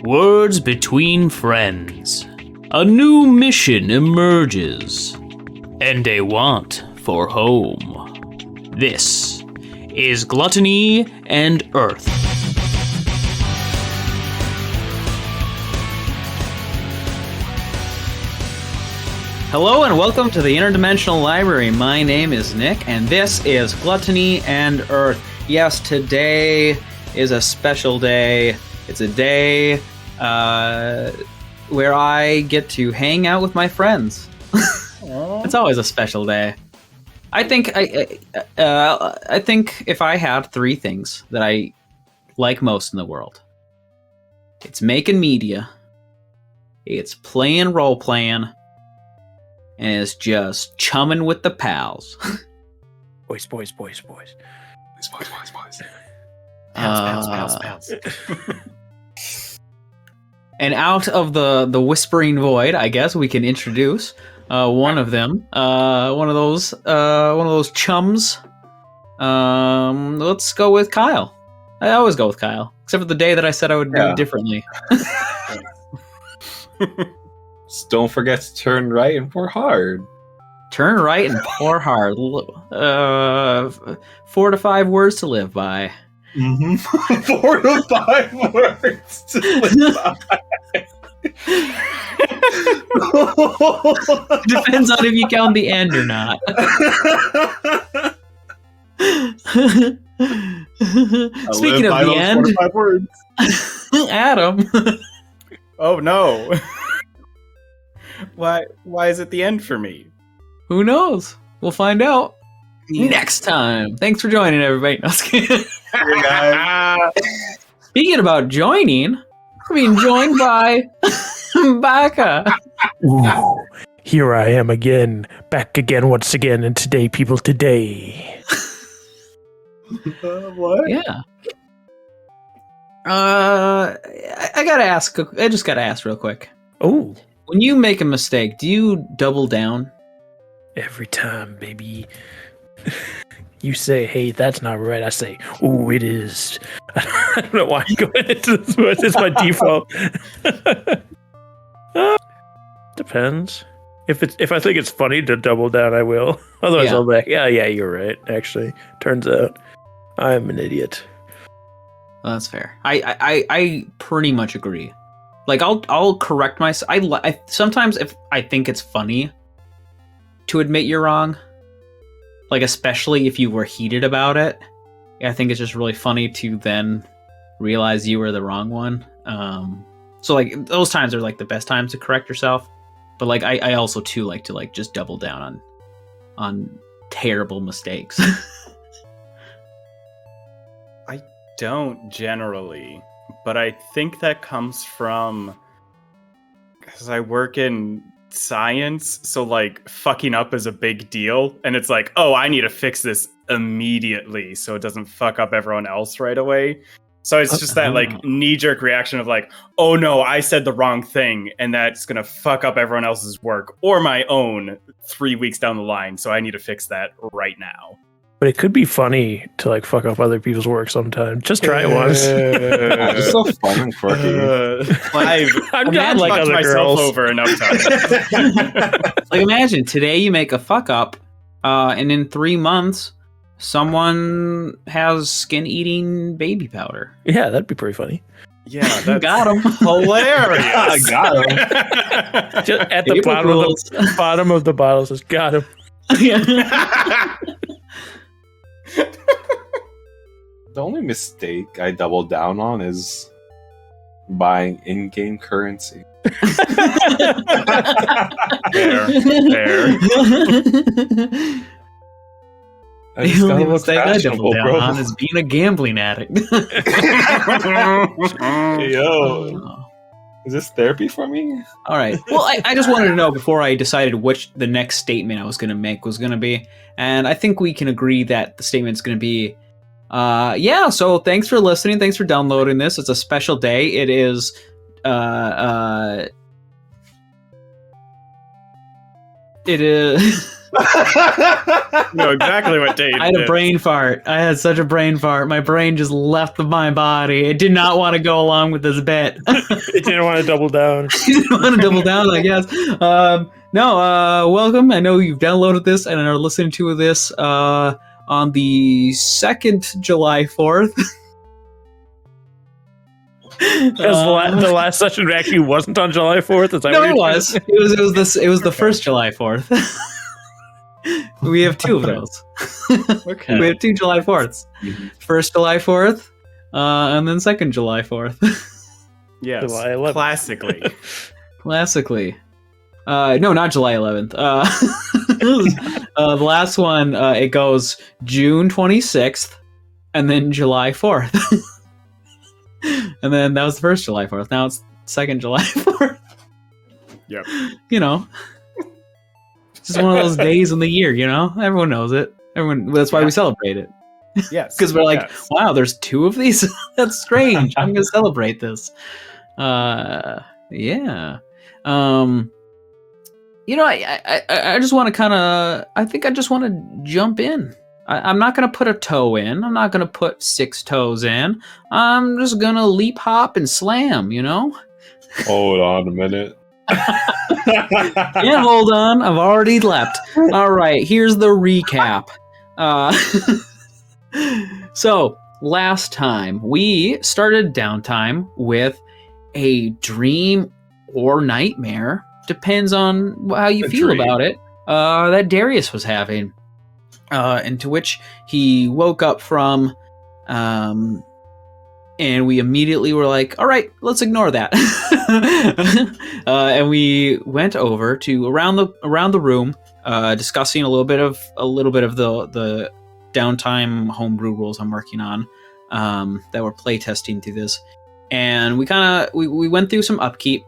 Words between friends. A new mission emerges. And a want for home. This is Gluttony and Earth. Hello and welcome to the Interdimensional Library. My name is Nick, and this is Gluttony and Earth. Yes, today is a special day. It's a day where I get to hang out with my friends. It's always a special day. I think if I had three things that I like most in the world, it's making media, it's playing role-playing, and it's just chumming with the pals. Boys. Pals. And out of the whispering void, I guess we can introduce one of them, one of those chums. Let's go with Kyle. I always go with Kyle, except for the day that I said I would do it differently. Just don't forget to turn right and pour hard. Turn right and pour hard. 4 to 5 words to live by. Mm-hmm. 4 to 5 words to live by. Depends on if you count the end or not. Speaking of the end, 4 to 5 words. Adam. Oh no! Why is it the end for me? Who knows? We'll find out next time. Thanks for joining, everybody. No, Hey, guys. Speaking about joining, we're being joined by Baka. Ooh, here I am again, back again once again, and today, people, today. What? Yeah. I gotta ask. I just gotta ask real quick. Oh, When you make a mistake, do you double down? every time, baby. You say, hey, that's not right. I say, oh, it is. I don't know why I'm going into this, but it's my default. Depends. If I think it's funny to double down, I will. Otherwise, Yeah. I'll be like, yeah, you're right. Actually, turns out I'm an idiot. Well, that's fair. I pretty much agree. Like I'll correct myself. I sometimes if I think it's funny to admit you're wrong, like especially if you were heated about it, I think it's just really funny to then realize you were the wrong one. So like those times are like the best times to correct yourself. But like I also too like to like just double down on terrible mistakes. I don't generally, but I think that comes from because I work in science, so like fucking up is a big deal, and it's like, oh, I need to fix this immediately so it doesn't fuck up everyone else right away. So it's just that like knee-jerk reaction of like, oh no, I said the wrong thing, and that's gonna fuck up everyone else's work or my own 3 weeks down the line. So I need to fix that right now. But it could be funny to like fuck up other people's work sometimes. Just try it once. It's so fun and quirky. I'm not like fucked other myself girls. over enough times. Like imagine today you make a fuck up, and in 3 months someone has skin-eating baby powder. Yeah, that'd be pretty funny. Yeah, that's Got him. hilarious. I got him. Just at the Paper bottom of the bottle says, got him. The only mistake I double down on is buying in-game currency. Fair. I The just gotta only look mistake I double fashionable, down bro. on is being a gambling addict. Yo, is this therapy for me? All right. Well, I just wanted to know before I decided which the next statement I was going to make was going to be. And I think we can agree that the statement's going to be, yeah, so thanks for listening. Thanks for downloading this. It's a special day. It is, it is, You know exactly what Dane I had a did. brain fart. I had such a brain fart. My brain just left my body. It did not want to go along with this bit. It didn't want to double down. You don't want to double down, I guess. Welcome. I know you've downloaded this and are listening to this on the 2nd July 4th. Because the last session actually wasn't on July 4th. Is that No, what it you're was. It was the first July 4th. We have 2 of those. Okay. We have 2 July 4ths. Mhm. First July 4th, and then 2nd July 4th. Yes. July 11th. Classically. Classically. No, not July 11th. The last one, it goes June 26th, and then July 4th. And then that was the first July 4th. Now it's 2nd July 4th. Yep. You know. It's just one of those days in the year, you know? Everyone knows it. That's why we celebrate it. Yes. Because we're like, yes. wow, there's 2 of these? That's strange. I'm going to celebrate this. Yeah. You know, I just want to I think I just want to jump in. I'm not going to put a toe in. I'm not going to put 6 toes in. I'm just going to leap, hop, and slam, you know? Hold on a minute. Yeah, hold on. I've already leapt. All right, here's the recap. So, last time, we started downtime with a dream or nightmare, depends on how you A feel dream. about it, that Darius was having. Into which he woke up from, and we immediately were like, all right, let's ignore that. And we went over to around the room, discussing a little bit of the downtime homebrew rules I'm working on, that we're playtesting through this. And we went through some upkeep.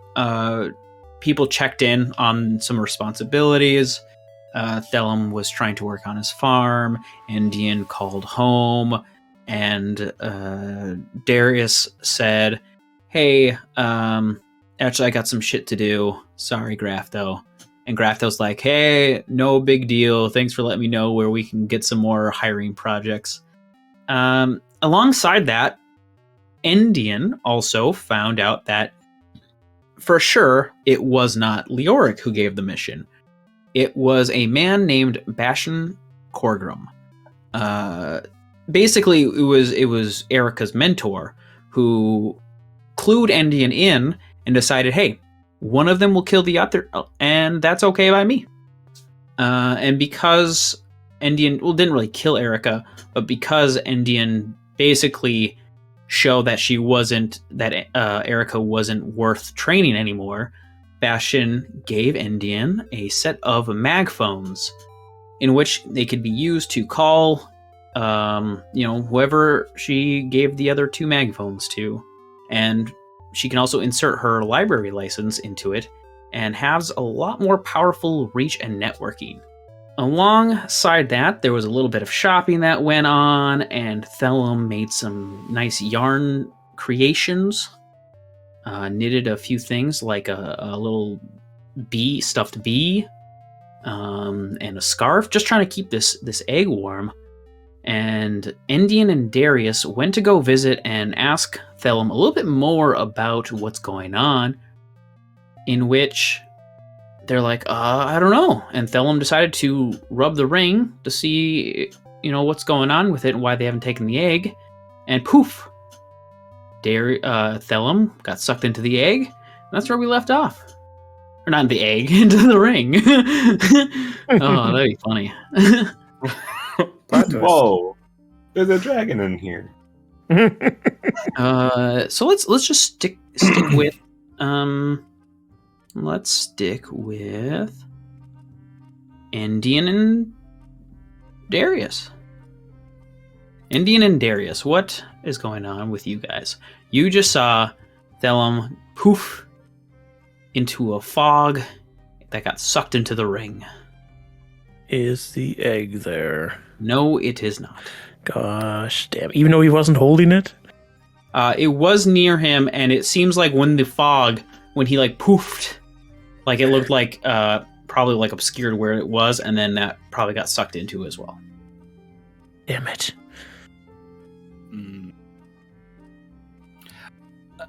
People checked in on some responsibilities. Thellum was trying to work on his farm. Endien called home, and Darius said, "Hey, actually, I got some shit to do. Sorry, Grafto." And Grafto's like, "Hey, no big deal. Thanks for letting me know where we can get some more hiring projects." Alongside that, Endien also found out that for sure it was not Leoric who gave the mission. It was a man named Bashan Korgrim. Basically, it was Erica's mentor who clued Endien in and decided, hey, one of them will kill the other, and that's okay by me. And because Endien, didn't really kill Erica, but because Endien basically showed that Erica wasn't worth training anymore, Bashan gave Endien a set of magphones in which they could be used to call, whoever she gave the other 2 magphones to. And she can also insert her library license into it and has a lot more powerful reach and networking. Alongside that, there was a little bit of shopping that went on, and Thellum made some nice yarn creations. Knitted a few things like a little stuffed bee, and a scarf, just trying to keep this egg warm. And Endien and Darius went to go visit and ask Thellum a little bit more about what's going on, in which they're like, I don't know. And Thellum decided to rub the ring to see, what's going on with it and why they haven't taken the egg. And poof! Thellum got sucked into the egg. And that's where we left off. Or not the egg, into the ring. Oh, that'd be funny. Whoa, there's a dragon in here. So let's just stick with let's stick with Endien and Darius. Endien and Darius, what is going on with you guys? You just saw Thellum poof into a fog that got sucked into the ring. Is the egg there? No, it is not. Gosh damn. Even though he wasn't holding it? It was near him, and it seems like when he like poofed, like it looked like probably like obscured where it was, and then that probably got sucked into as well. Damn it.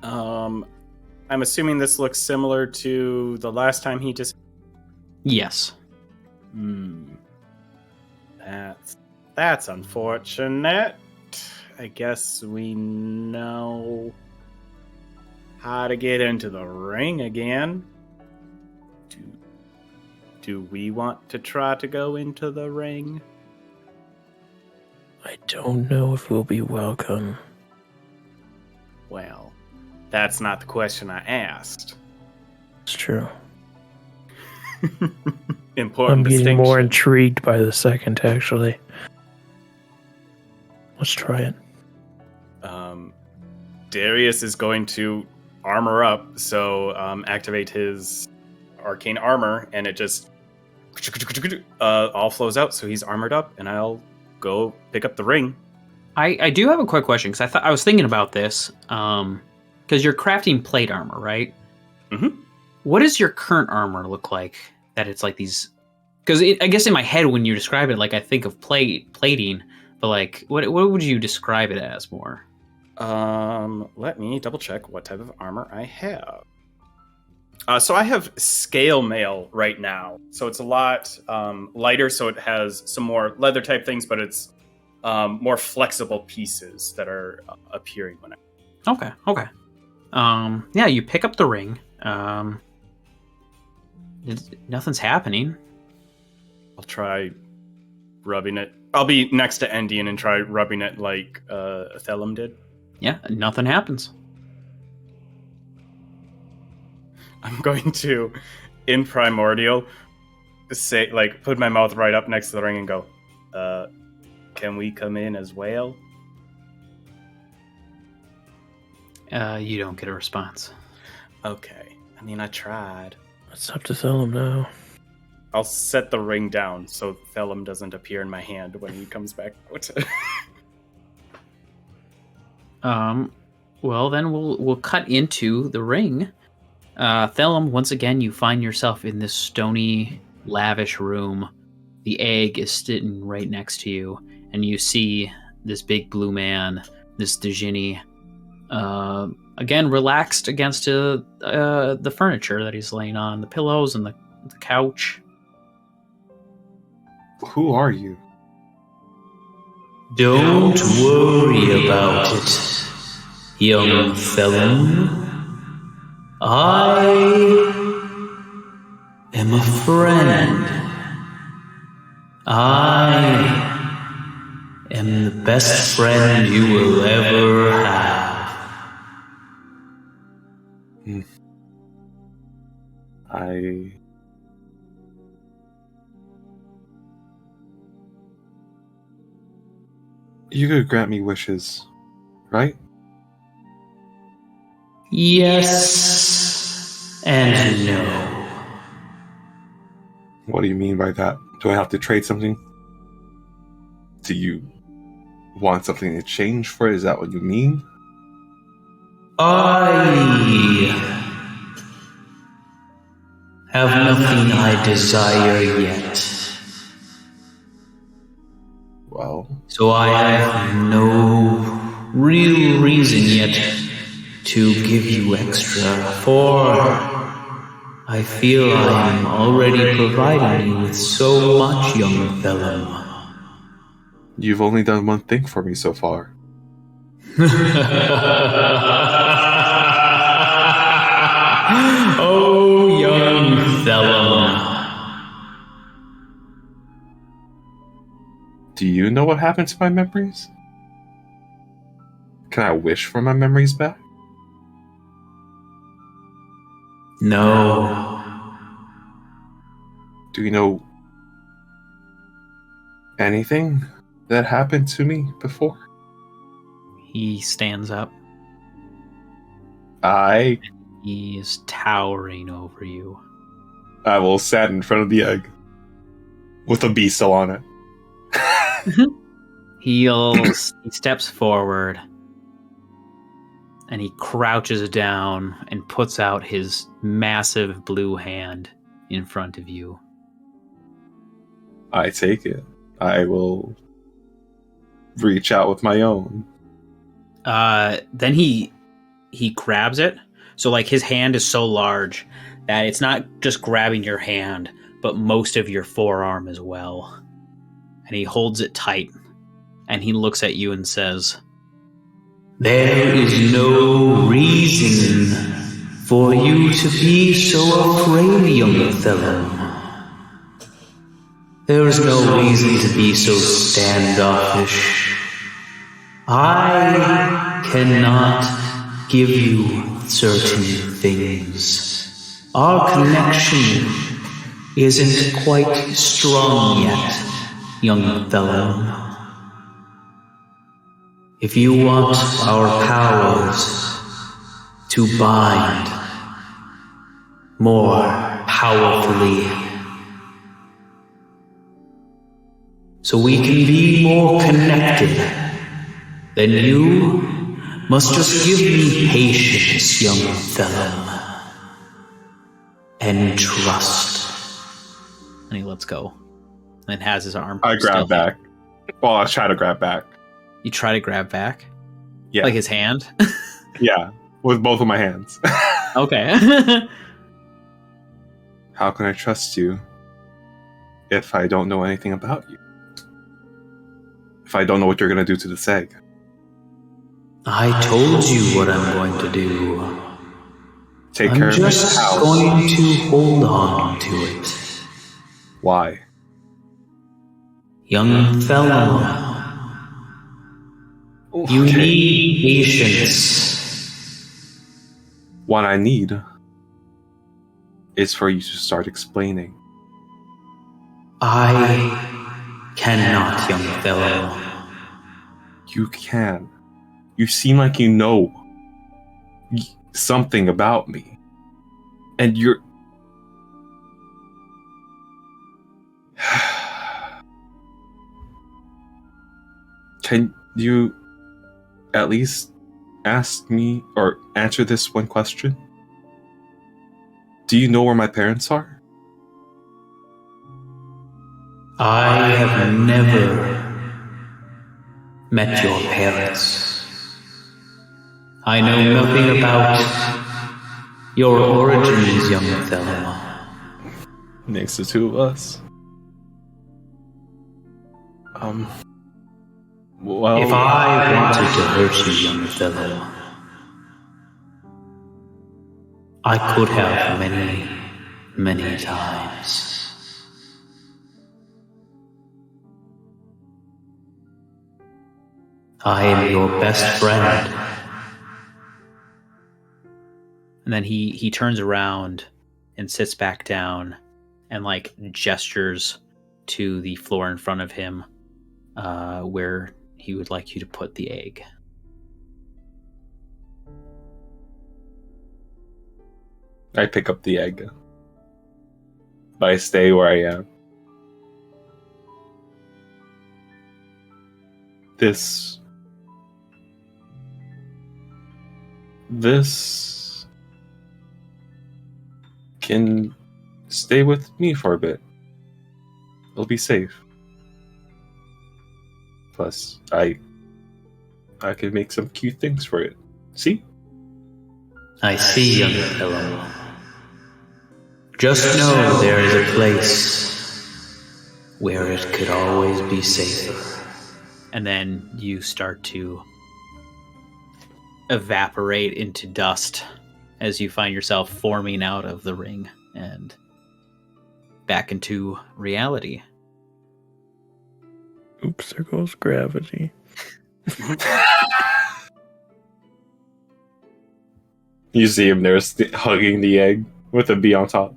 I'm assuming this looks similar to the last time he just. Yes. That's unfortunate. I guess we know how to get into the ring again. Do we want to try to go into the ring? I don't know if we'll be welcome. Well, that's not the question I asked. It's true. Important I'm getting distinction. more intrigued by the second, actually. Let's try it. Darius is going to armor up, so activate his arcane armor, and it just all flows out, so he's armored up, and I'll go pick up the ring. I do have a quick question, because I was thinking about this, because you're crafting plate armor, right? Mm-hmm. What does your current armor look like? That it's like these... Because I guess in my head, when you describe it, like I think of plating, but like, what would you describe it as more? Let me double check what type of armor I have. So I have scale mail right now, so it's a lot lighter. So it has some more leather type things, but it's more flexible pieces that are appearing when I. Okay. Yeah, you pick up the ring. Nothing's happening. I'll try rubbing it. I'll be next to Endien and try rubbing it like Thellum did. Yeah, nothing happens. I'm going to, in Primordial, say, like, put my mouth right up next to the ring and go, can we come in as well? You don't get a response. Okay. I mean, I tried. It's up to Thellum now. I'll set the ring down so Thellum doesn't appear in my hand when he comes back out. Well, then we'll cut into the ring. Thellum, once again, you find yourself in this stony, lavish room. The egg is sitting right next to you, and you see this big blue man, this Djinni, again, relaxed against the furniture that he's laying on, the pillows and the couch. Who are you? Don't worry about it, young Thellum. I am a friend. I am the best friend you will ever have. You could grant me wishes, right? Yes and no. What do you mean by that? Do I have to trade something? Do you want something in exchange for it? Is that what you mean? I have nothing I desire yet. Well, So I have no real reason yet to give you extra, for I feel I am already providing you with so much, young Thellum. you've only done one thing for me so far. Oh, young Thellum. Do you know what happened to my memories? Can I wish for my memories back? No. Do you know anything that happened to me before? He stands up. I He is towering over you. will stand in front of the egg with a bee still on it. He steps forward and he crouches down and puts out his massive blue hand in front of you. I take it. I will reach out with my own. Then he grabs it. So like his hand is so large that it's not just grabbing your hand, but most of your forearm as well. And he holds it tight, and he looks at you and says, "There is no reason for you to be so afraid, young Thellum. There is no reason to be so standoffish. I cannot give you certain things. Our connection isn't quite strong yet, young Thellum. If you want our powers to bind more powerfully, so we can be more connected, then you must just give me patience, young Thellum, and trust." And he lets go, and has his arm. I grab still. back. Well, I try to grab back. You try to grab back? Yeah. Like his hand? Yeah, with both of my hands. Okay. How can I trust you if I don't know anything about you? If I don't know what you're going to do to this egg? I told you what I'm going to do. Take care I'm of this just house. going to hold on to it. Why? Young Thellum, you Okay. need patience. What I need is for you to start explaining. I cannot, young Thellum. You can. You seem like you know something about me. And you're... Can you at least ask me or answer this one question? Do you know where my parents are? I have never met your parents. I know nothing about your origins, young Thellum. Next to two of us. Well, If I wanted to hurt you, young Thellum, I could have many, many times. I am your best friend. And then he turns around and sits back down and like gestures to the floor in front of him, where he would like you to put the egg. I pick up the egg. But I stay where I am. This can stay with me for a bit. It'll be safe. Plus, I could make some cute things for it. See? I see, young fellow. Just know there is a place where it could always be safer. And then you start to evaporate into dust as you find yourself forming out of the ring and back into reality. Oops, there goes gravity. You see him there hugging the egg with a bee on top.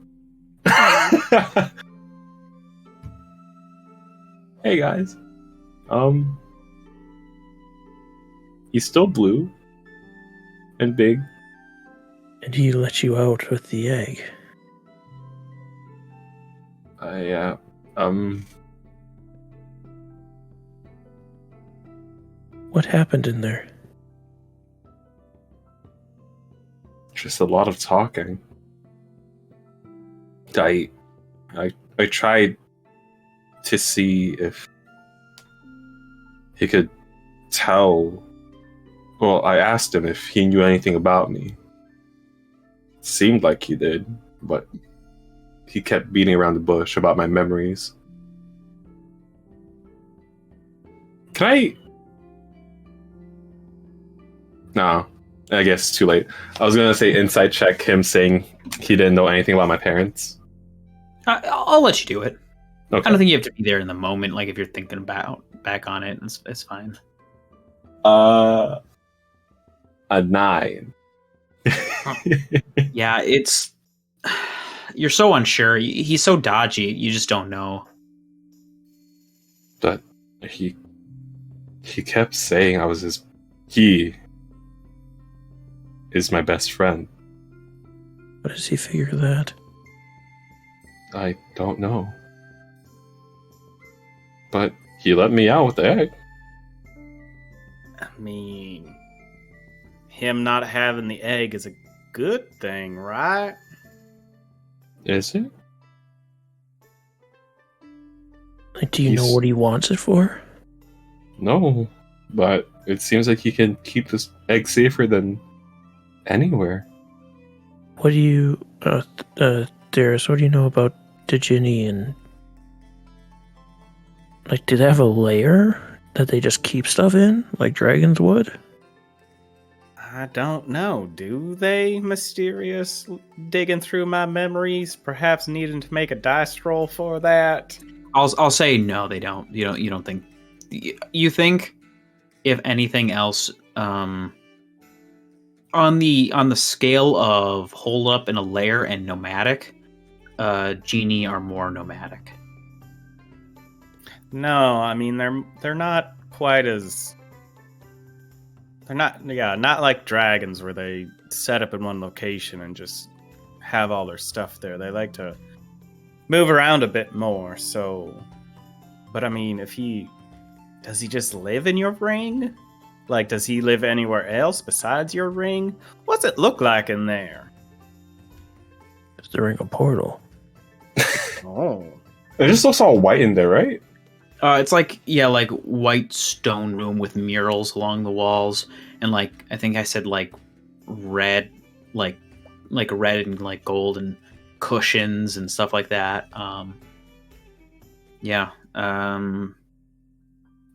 Hey guys. He's still blue and big. And he let you out with the egg. What happened in there? Just a lot of talking. I tried to see if he could tell. Well, I asked him if he knew anything about me. Seemed like he did, but he kept beating around the bush about my memories. Can I? No, I guess it's too late. I was gonna say insight check him saying he didn't know anything about my parents. I'll let you do it. Okay. I don't think you have to be there in the moment. Like if you're thinking about back on it, it's fine. A 9. Yeah, it's you're so unsure. He's so dodgy. You just don't know. But he kept saying I was his. He is my best friend. How does he figure that? I don't know. But he let me out with the egg. I mean, him not having the egg is a good thing, right? Is it? Like, do you know what he wants it for? No, but it seems like he can keep this egg safer than anywhere. What do you, Darius, what do you know about Djinni and... Like, do they have a lair that they just keep stuff in, like dragons would? I don't know. Do they? Mysterious digging through my memories, perhaps needing to make a dice roll for that. I'll say no. They don't. You don't think. You think, if anything else, on the scale of hold up in a lair and nomadic, genie are more nomadic. No, I mean they're not quite as. They're not like dragons where they set up in one location and just have all their stuff there. They like to move around a bit more. So, but I mean, does he just live in your ring? Like, does he live anywhere else besides your ring? What's it look like in there? Is the ring a portal? Oh, It just looks all white in there, right? It's like white stone room with murals along the walls, and I think I said red, like red and like gold and cushions and stuff like that.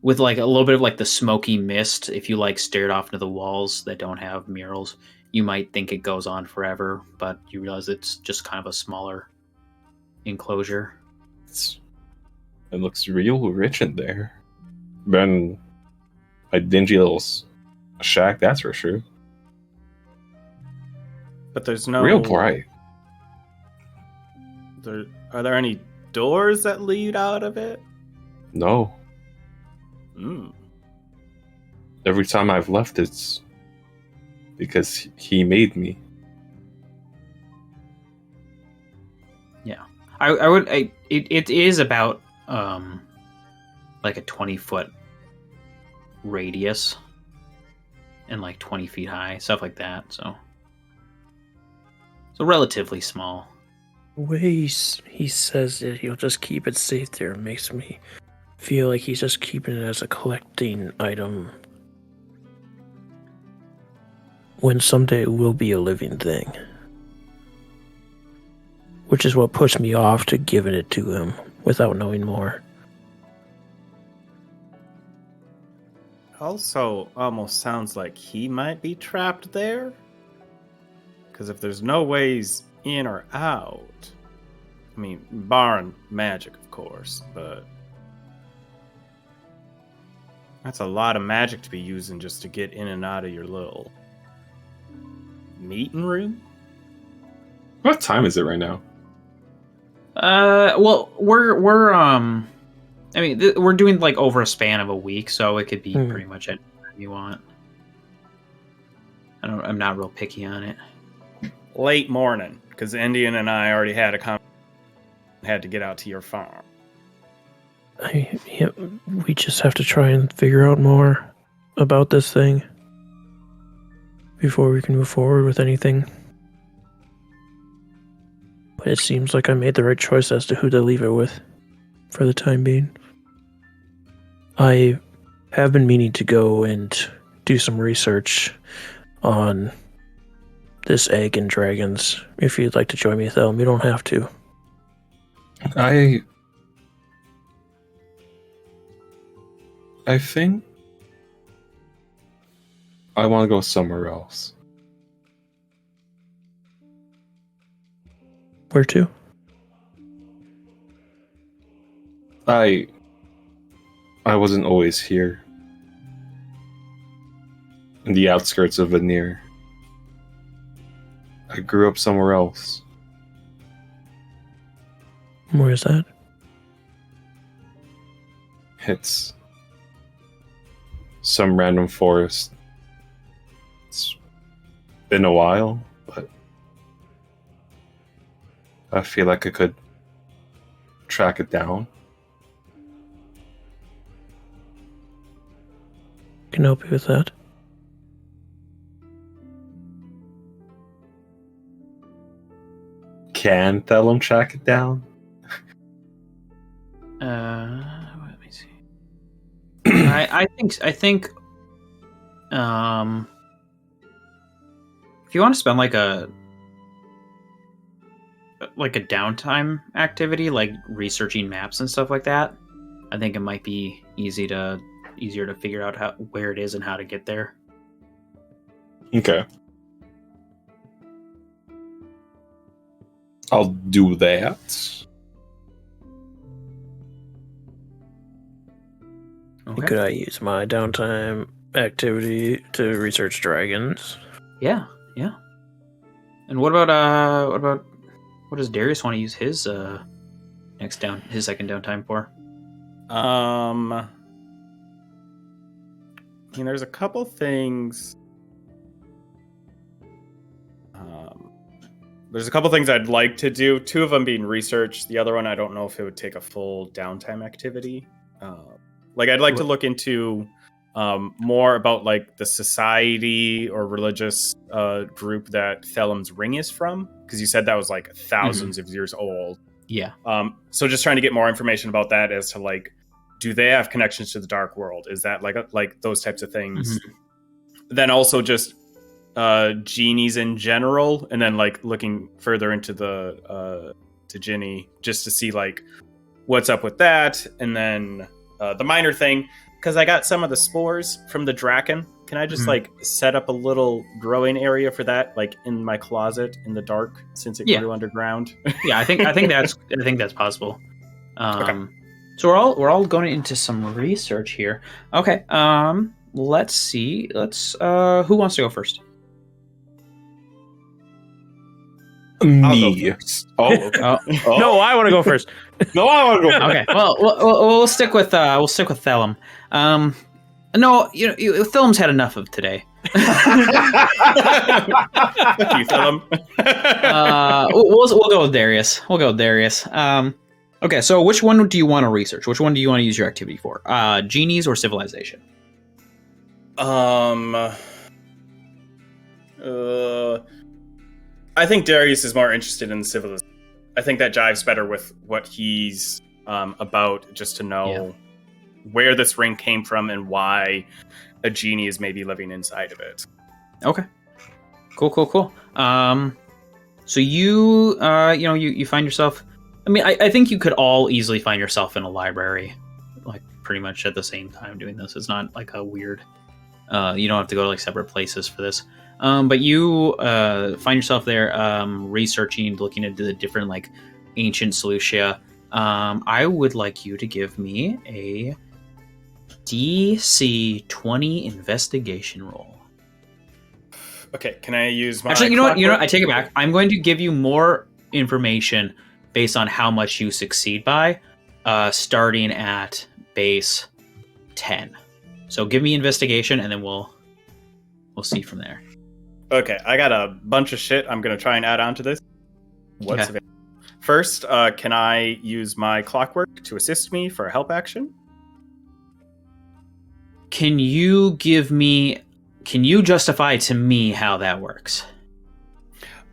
With like a little bit of like the smoky mist. If you stared off into the walls that don't have murals, you might think it goes on forever, but you realize it's just kind of a smaller enclosure. It looks real rich in there. Been a dingy little shack, that's for sure. but there's no Real bright. Are there any doors that lead out of it? No. Mm. Every time I've left, it's because he made me. Yeah, I would. It is about like a 20-foot radius and like 20 feet high, stuff like that. So relatively small. The way he says that he'll just keep it safe there makes me feel like he's just keeping it as a collecting item when someday it will be a living thing. Which is what puts me off to giving it to him without knowing more. Also, almost sounds like he might be trapped there. Because if there's no ways in or out, I mean, barring magic, of course, but that's a lot of magic to be using just to get in and out of your little meeting room. What time is it right now? Well, we're I mean, we're doing like over a span of a week, so it could be pretty much anytime you want. I'm not real picky on it. Late morning, because Endien and I already had a conversation. Had to get out to your farm. We just have to try and figure out more about this thing before we can move forward with anything. But it seems like I made the right choice as to who to leave it with. for the time being. I have been meaning to go and do some research on this egg and dragons. If you'd like to join me, Thellum, you don't have to. I think I want to go somewhere else. Where to? I wasn't always here. In the outskirts of Veneer. I grew up somewhere else. Where is that? It's some random forest. It's been a while, but I feel like I could track it down. Can help you with that. Can Thellum track it down? Let me see. I think if you want to spend like a downtime activity, like researching maps and stuff like that, I think it might be easier to figure out where it is and how to get there. Okay. I'll do that. Okay. Could I use my downtime activity to research dragons? Yeah. And what about what does Darius want to use his second downtime for? I mean, there's a couple things. There's a couple things I'd like to do. Two of them being research. The other one, I don't know if it would take a full downtime activity. I'd like to look into more about like the society or religious group that Thellum's ring is from, because you said that was like thousands of years old. Yeah. So just trying to get more information about that as to like, do they have connections to the dark world? Is that like those types of things? Then also just genies in general, and then like looking further into the to Ginny just to see like what's up with that, and then the minor thing, because I got some of the spores from the Draken. Can I just like set up a little growing area for that, like in my closet in the dark, since it grew underground? Yeah, I think that's possible. Okay. So we're all going into some research here. Okay. Let's see. Who wants to go first? Me. Oh. No, I want to go first. No, I want to go. Okay. Well, we'll stick with Thellum. No, Thellum's had enough of today. Fuck you, Thellum. We'll go with Darius. Okay, so which one do you want to research? Which one do you want to use your activity for? Genies or civilization? I think Darius is more interested in civilization. I think that jives better with what he's about, just to know where this ring came from and why a genie is maybe living inside of it. Okay. Cool. So you find yourself. I mean, I think you could all easily find yourself in a library, like pretty much at the same time doing this. It's not like a weird. You don't have to go to like separate places for this. But you find yourself there researching, looking into the different like ancient solutia. I would like you to give me a DC 20 investigation roll. Okay, can I use my... Actually, you know what? I take it back. I'm going to give you more information based on how much you succeed by, starting at base 10. So give me investigation, and then we'll see from there. Okay, I got a bunch of shit I'm going to try and add on to this. What's available? First, can I use my clockwork to assist me for a help action? Can you justify to me how that works?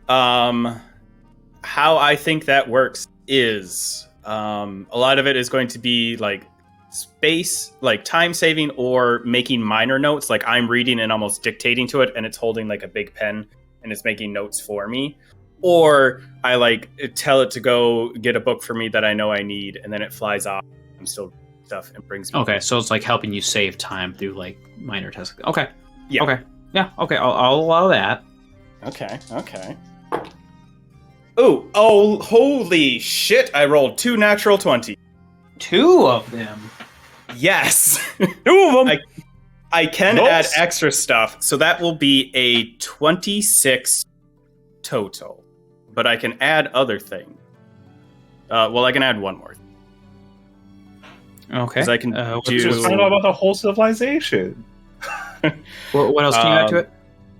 How I think that works is A lot of it is going to be like space, like time saving, or making minor notes. Like I'm reading and almost dictating to it, and it's holding like a big pen and it's making notes for me. Or I like tell it to go get a book for me that I know I need, and then it flies off. I'm still stuff and brings me. Okay, so it's like helping you save time through like minor tasks. Okay. Yeah. Okay. Yeah. Okay. I'll allow that. Okay. Oh, holy shit! I rolled 2 natural 20. 2 of them. Yes. 2 of them. I can Nice. add extra stuff, so that will be a 26 total. But I can add other things. I can add one more. Okay. Because I can do. Just find out about the whole civilization. What else can you add to it?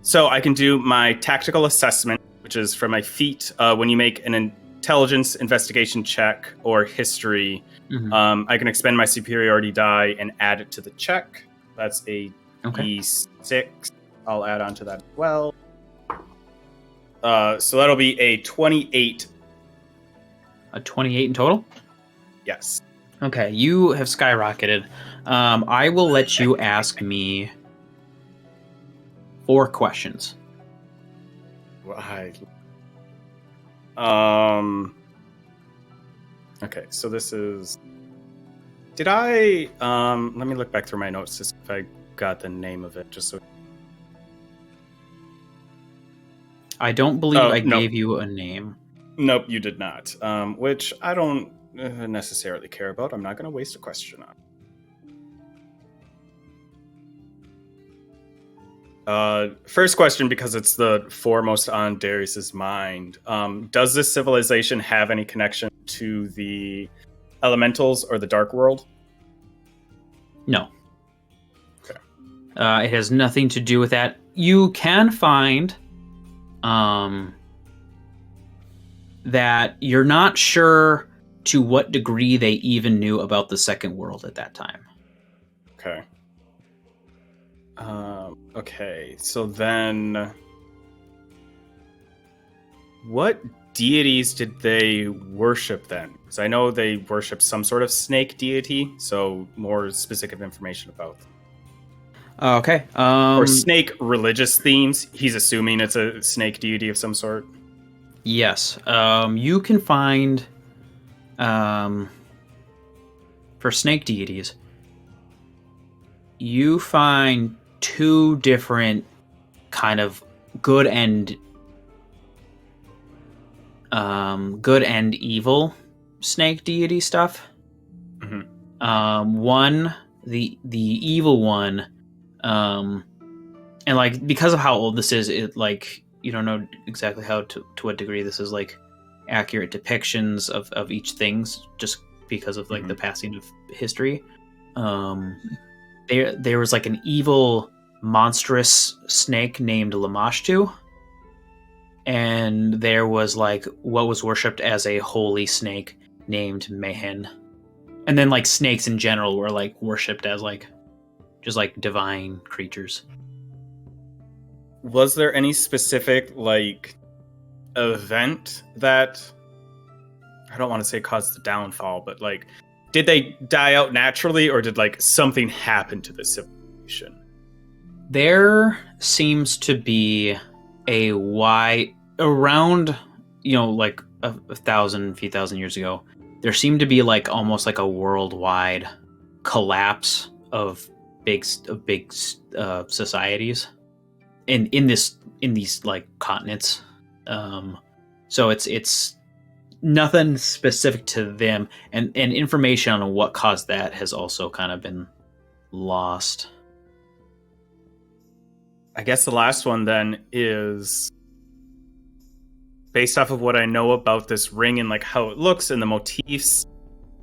So I can do my tactical assessment, which is for my feat. When you make an intelligence investigation check or history, I can expend my superiority die and add it to the check. That's a D6. I'll add on to that as well. So that'll be a 28. A 28 in total? Yes. Okay, you have skyrocketed. I will let you ask me 4 questions. Right. Okay, so this is. Did I? Let me look back through my notes to see if I got the name of it. Just so. I don't believe No. gave you a name. Nope, you did not. Which I don't necessarily care about. I'm not going to waste a question on. First question, because it's the foremost on Darius's mind. Does this civilization have any connection to the elementals or the dark world? No. Okay. It has nothing to do with that. You can find that you're not sure to what degree they even knew about the second world at that time. Okay. Okay, so then what deities did they worship then? Because I know they worship some sort of snake deity, so more specific information about them. Okay. Or snake religious themes. He's assuming it's a snake deity of some sort. Yes. You can find for snake deities, you find 2 different kind of good and evil snake deity stuff. One, the evil one, and like because of how old this is, it like you don't know exactly how to what degree this is like accurate depictions of each things, just because of like the passing of history. There was like an evil monstrous snake named Lamashtu, and there was like what was worshipped as a holy snake named Mehen. And then like snakes in general were like worshipped as like just like divine creatures. Was there any specific like event that, I don't want to say caused the downfall, but like did they die out naturally, or did like something happen to the civilization? There seems to be a around, like a few thousand years ago, there seemed to be like almost like a worldwide collapse of big societies in these like continents. So it's nothing specific to them, and information on what caused that has also kind of been lost. I guess the last one then is, based off of what I know about this ring and like how it looks and the motifs,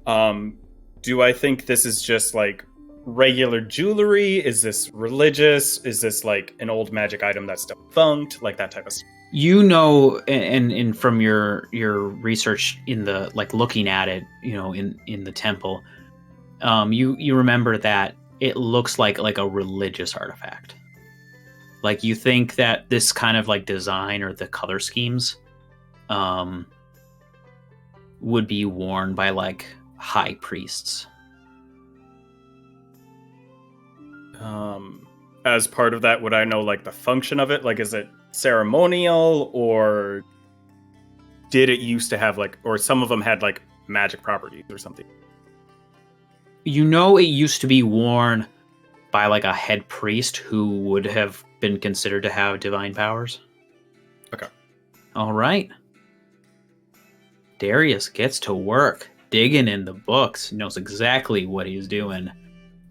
do I think this is just like regular jewelry? Is this religious? Is this like an old magic item that's defunct? Like that type of stuff. And from your research in the like looking at it, in the temple, you remember that it looks like a religious artifact. Like you think that this kind of like design or the color schemes would be worn by like high priests. As part of that, would I know like the function of it? Like, is it ceremonial, or did it used to have like, or some of them had like magic properties or something? You know, it used to be worn by like a head priest who would have been considered to have divine powers. Okay. All right. Darius gets to work digging in the books, knows exactly what he's doing.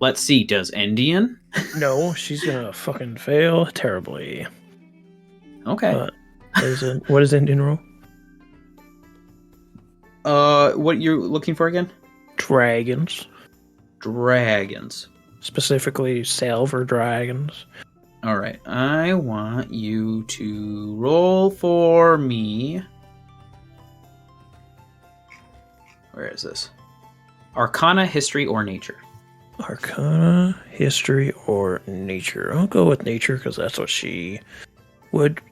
Let's see, does Endien? No, she's gonna fucking fail terribly. Okay. What is Indian roll? What you're looking for again? Dragons. Dragons. Specifically, silver dragons. All right. I want you to roll for me. Where is this? Arcana, history, or nature? Arcana, history, or nature. I'll go with nature because that's what she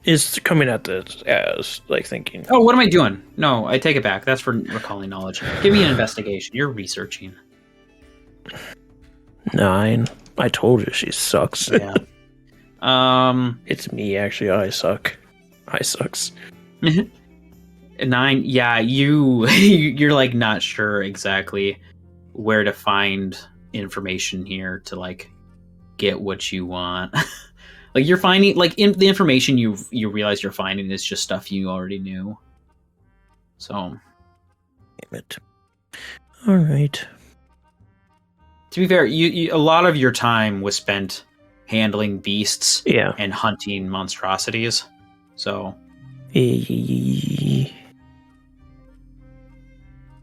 is coming at this as, like, thinking. Oh, what am I doing? No, I take it back. That's for recalling knowledge. Give me an investigation. You're researching. 9. I told you she sucks. Yeah. It's me, actually. I suck. I sucks. 9. Yeah, you're like not sure exactly where to find information here to like get what you want. Like you're finding like the information you realize you're finding is just stuff you already knew. So, Damn it. All right. to be fair, you a lot of your time was spent handling beasts Yeah. and hunting monstrosities. So, Say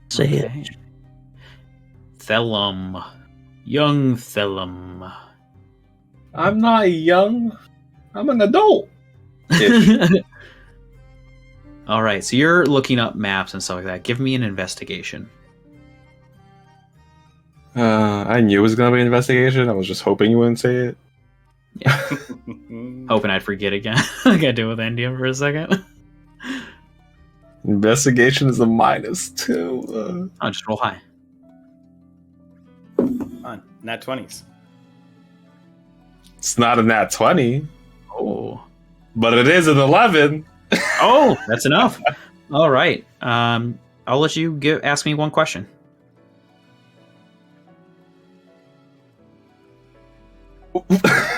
it. Thellum. Young Thellum. I'm not young. I'm an adult. All right, so you're looking up maps and stuff like that. Give me an investigation. I knew it was gonna be an investigation. I was just hoping you wouldn't say it. Yeah. Hoping I'd forget again. Like I did with Endien for a second. Investigation is a -2. I'll just roll high. On nat 20s. It's not a nat 20, Oh. but it is an 11. Oh, that's enough. All right. I'll let you ask me one question.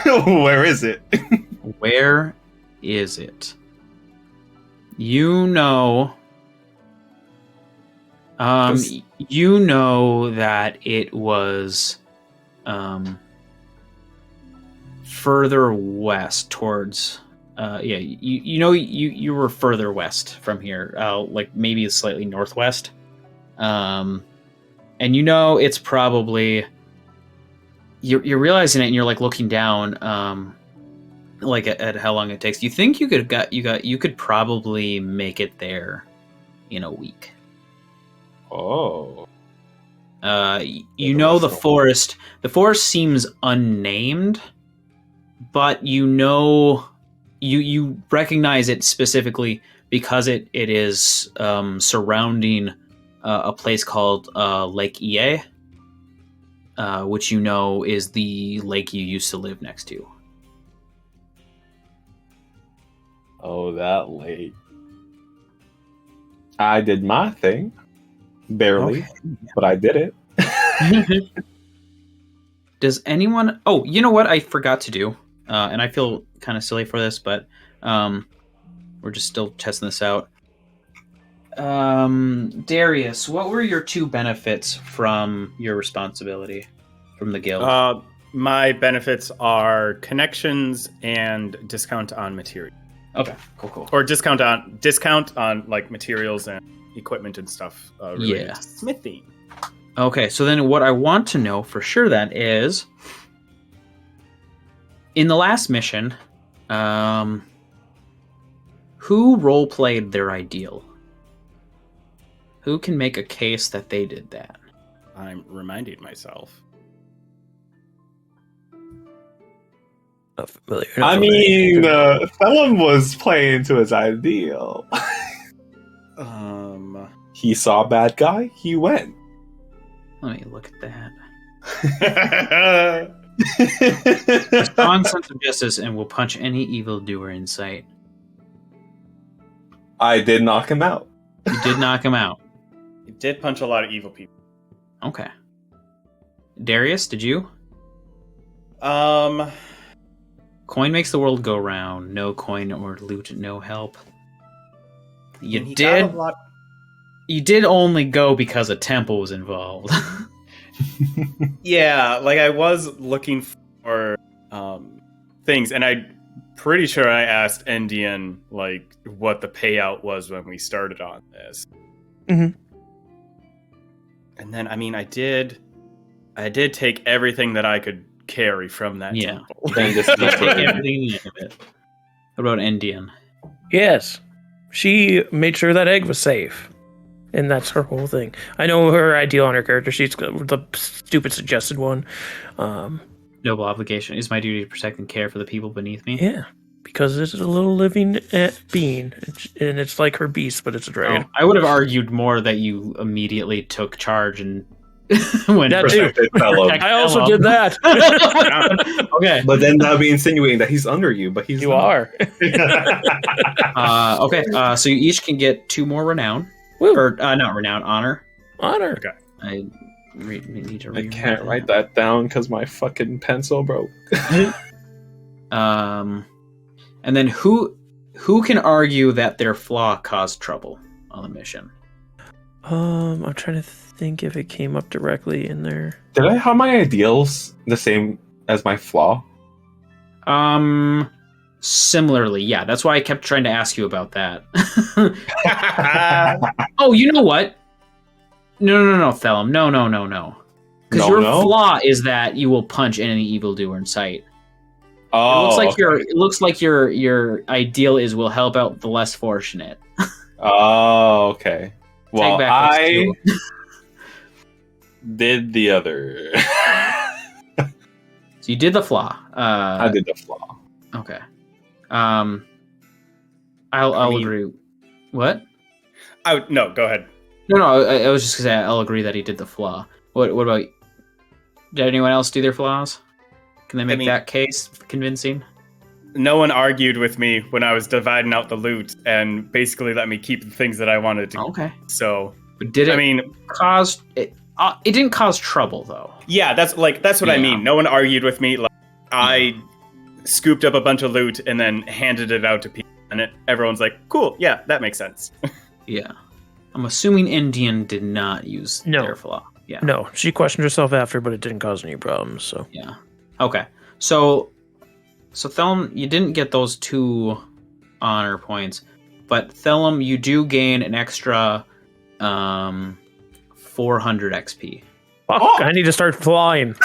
Where is it? Where is it? You know. You know that it was further west towards you were further west from here, like maybe slightly northwest. And you know it's probably you're realizing it and you're like looking down like at how long it takes. You think you could probably make it there in a week. Oh. You know the forest seems unnamed, but you know you recognize it specifically because it is surrounding a place called Lake Ie, which you know is the lake you used to live next to. Oh, that late. I did my thing. Barely. Okay. But I did it. Does anyone... Oh, you know what I forgot to do? And I feel kind of silly for this, but we're just still testing this out. Darius, what were your 2 benefits from your responsibility from the guild? My benefits are connections and discount on material. Okay, cool. Or discount on like materials and equipment and stuff related to smithing. Okay, so then what I want to know for sure then is, in the last mission, who role-played their ideal? Who can make a case that they did that? I'm reminding myself. Not familiar. I mean, Thellum was playing to his ideal. He saw a bad guy, he went. Let me look at that. A strong sense of justice and will punch any evildoer in sight. I did knock him out. You did knock him out. He did punch a lot of evil people. Okay. Darius, did you? Um, Coin makes the world go round. No coin or loot, no help. You he got did. a lot. You did only go because a temple was involved. Yeah, like I was looking for things, and I'm pretty sure I asked Endien like what the payout was when we started on this. Mhm. And then, I mean, I did take everything that I could carry from that Yeah. temple. Then just Just take everything out of it. What about Endien? Yes. She made sure that egg was safe. And that's her whole thing. I know her ideal on her character. She's the stupid suggested one. Noble obligation. It is my duty to protect and care for the people beneath me. Yeah. Because it's a little living being. And it's like her beast, but it's a dragon. Oh, I would have argued more that you immediately took charge and went That for too. protect I also Thellum. did that. Okay. But then that'd be insinuating that he's under you, but he's You not. are. Okay. So you each can get 2 more renown. Woo. Or not renown, honor. Honor. Okay. I need to I read can't write that down because my fucking pencil broke. And then who can argue that their flaw caused trouble on the mission? I'm trying to think if it came up directly in there. Did I have my ideals the same as my flaw? Similarly, yeah. That's why I kept trying to ask you about that. Oh, you know what? No, Thellum. No. Because your flaw is that you will punch any evildoer in sight. Oh, It looks like your ideal is will help out the less fortunate. Oh, okay. Well, Take back those I 2. did the other. So you did the flaw. I did the flaw. Okay. I'll agree. What? No, go ahead. No. I was just gonna say I'll agree that he did the flaw. What about? Did anyone else do their flaws? Can they make that case convincing? No one argued with me when I was dividing out the loot and basically let me keep the things that I wanted to. Okay. So, But did it? I mean, cause it? It didn't cause trouble though. yeah, that's what I Yeah. mean. No one argued with me. Like, I scooped up a bunch of loot and then handed it out to people, and everyone's like, "Cool, yeah, that makes sense." Yeah. I'm assuming Endien did not use No. their flaw. Yeah. No, she questioned herself after, but it didn't cause any problems. So Yeah. Okay. So Thellum, you didn't get those 2 honor points, but Thellum, you do gain an extra 400 XP. fuck, I need to start flying.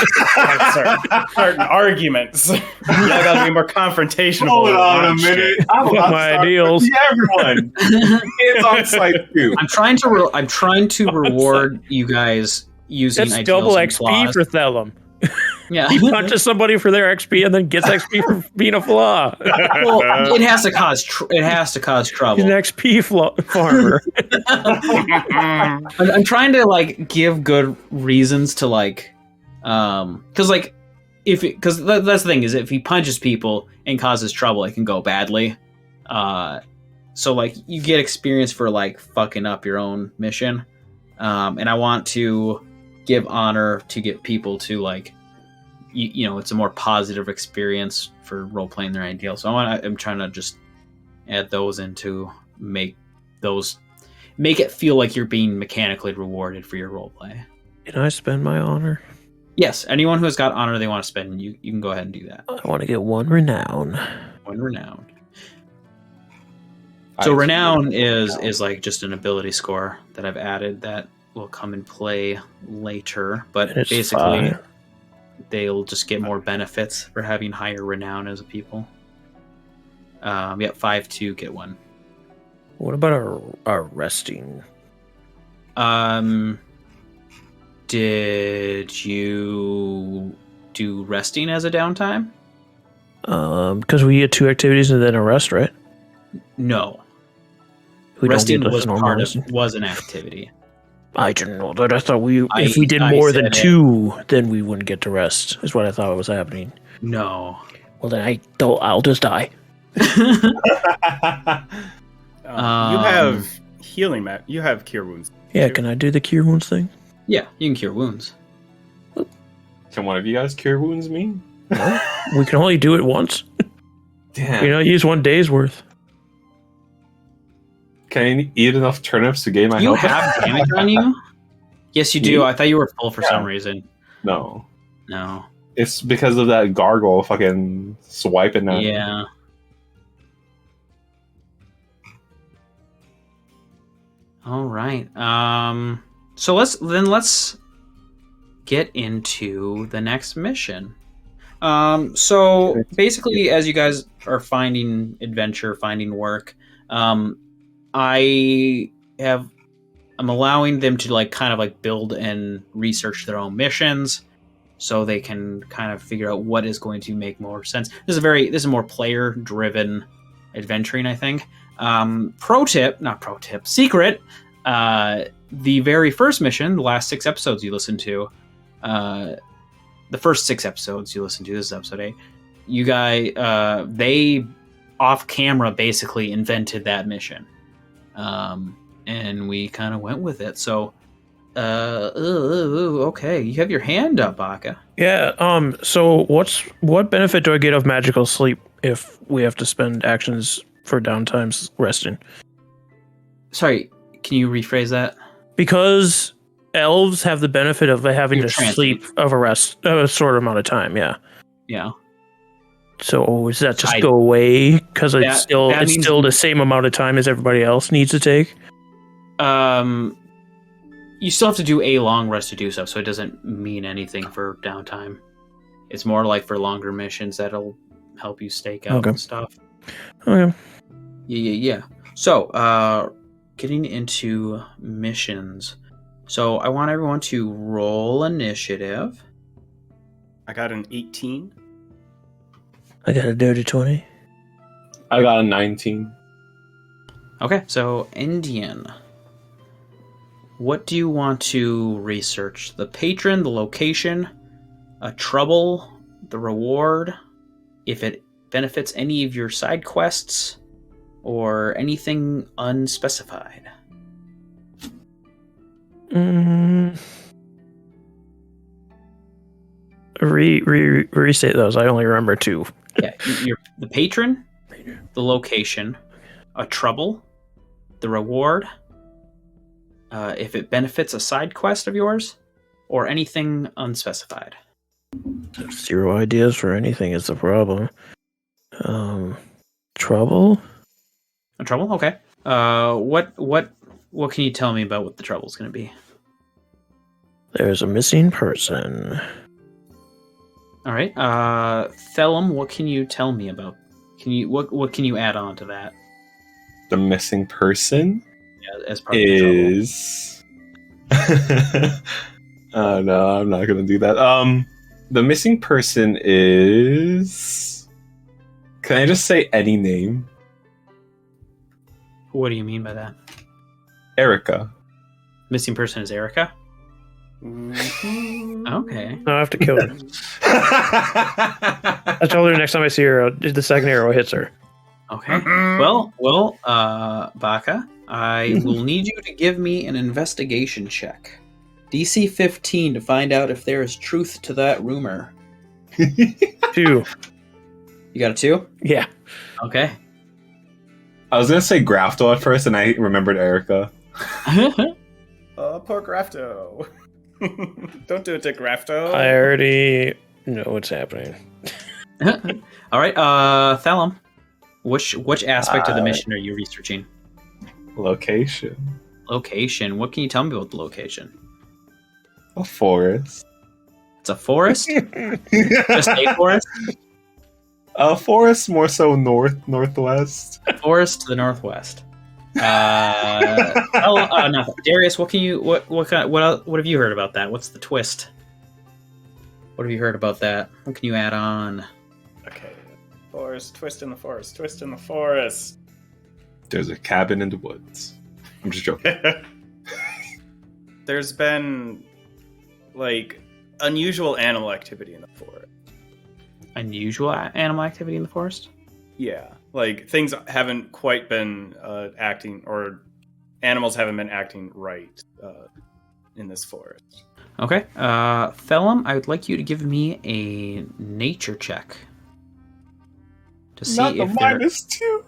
Starting arguments. Yeah, I gotta be more confrontational. Hold on a minute. I'm about My to start ideals. with everyone. It's on site too. I'm trying to reward you guys using That's ideals double and XP flaws. for Thellum. Yeah. He punches somebody for their XP and then gets XP for being a flaw. Well, it has to cause trouble. He's an XP farmer. I'm trying to like give good reasons to like, because like because that's the thing is if he punches people and causes trouble, it can go badly. So like you get experience for like fucking up your own mission, and I want to give honor to get people to like, you know, it's a more positive experience for role playing their ideal. So I'm trying to just add those in to make it feel like you're being mechanically rewarded for your role play. Can I spend my honor? Yes, anyone who has got honor they want to spend, you can go ahead and do that. I want to get 1 renown. 1 renown. So renown is like just an ability score that I've added that will come in play later, but It's basically 5. they'll just get more benefits for having higher renown as a people. 5 to get 1. What about our resting? Did you do resting as a downtime? Because we get 2 activities and then a rest, right? No. we Resting don't get was this part normal. of was an activity. I didn't know that. I thought if we did I more than said it. 2, then we wouldn't get to rest. Is what I thought was happening. No. Well, then I'll just die. You have healing, Matt. You have cure wounds. Yeah, too. can I do the cure wounds thing? Yeah, you can cure wounds. Can one of you guys cure wounds me? No, we can only do it once. Damn. You know, use 1 day's worth. Can I eat enough turnips to gain my You health? have damage on you? Yes, you do. Me? I thought you were full for Yeah. some reason. No. No. It's because of that gargoyle fucking swiping at me. Yeah. All right. So let's get into the next mission. So basically, as you guys are finding adventure, finding work, I'm allowing them to kind of build and research their own missions, so they can kind of figure out what is going to make more sense. This is more player driven adventuring, I think. Secret. The very first mission, the last 6 episodes you listened to, the first 6 episodes you listened to, this is episode 8, you guys, they off camera basically invented that mission. And we kind of went with it. So, okay, you have your hand up, Baka. Yeah, so what benefit do I get of magical sleep if we have to spend actions for downtimes resting? Sorry, can you rephrase that? Because elves have the benefit of having You're to transient. sleep of a short amount of time, yeah. Yeah. So does that just I- go away because That- it's still that it's means- still the same amount of time as everybody else needs to take? You still have to do a long rest to do so it doesn't mean anything for downtime. It's more like for longer missions that'll help you stake out Okay. and stuff. Okay. Yeah. So, getting into missions. So I want everyone to roll initiative. I got an 18. I got a dirty 20. I got a 19. Okay, so Endien. What do you want to research? The patron, the location, a trouble, the reward, if it benefits any of your side quests, or anything unspecified? Restate those. I only remember 2. Yeah, you're the patron, the location, a trouble, the reward, if it benefits a side quest of yours, or anything unspecified. 0 ideas for anything is the problem. Trouble? A trouble? Okay. What can you tell me about what the trouble's going to be? There's a missing person. All right. Thellum, what can you tell me about? What can you add on to that? The missing person As part of the trouble. is. Oh no, I'm not gonna do that. The missing person is. Can I just say any name? What do you mean by that? Erica. Missing person is Erica? Mhm. Okay. No, I have to kill her. I told her next time I see her, the second arrow hits her. Okay. Well, Baka, I will need you to give me an investigation check. DC 15 to find out if there is truth to that rumor. 2. You got a 2? Yeah. Okay. I was gonna say Grafto at first, and I remembered Erica. Poor Grafto. Don't do it to Grafto. I already know what's happening. All right, Thellum, which aspect of the mission are you researching? Location. Location. What can you tell me about the location? A forest. It's a forest? Just a forest? A forest more so northwest. Forest to the northwest. Nothing. Darius, what have you heard about that? What's the twist? What have you heard about that? What can you add on? Okay. Forest, twist in the forest, twist in the forest. There's a cabin in the woods. I'm just joking. There's been, like, unusual animal activity in the forest. Unusual animal activity in the forest? Yeah. Like, things haven't quite been acting, or animals haven't been acting right in this forest. Okay. Thellum, I would like you to give me a nature check. To see Not the if there... -2.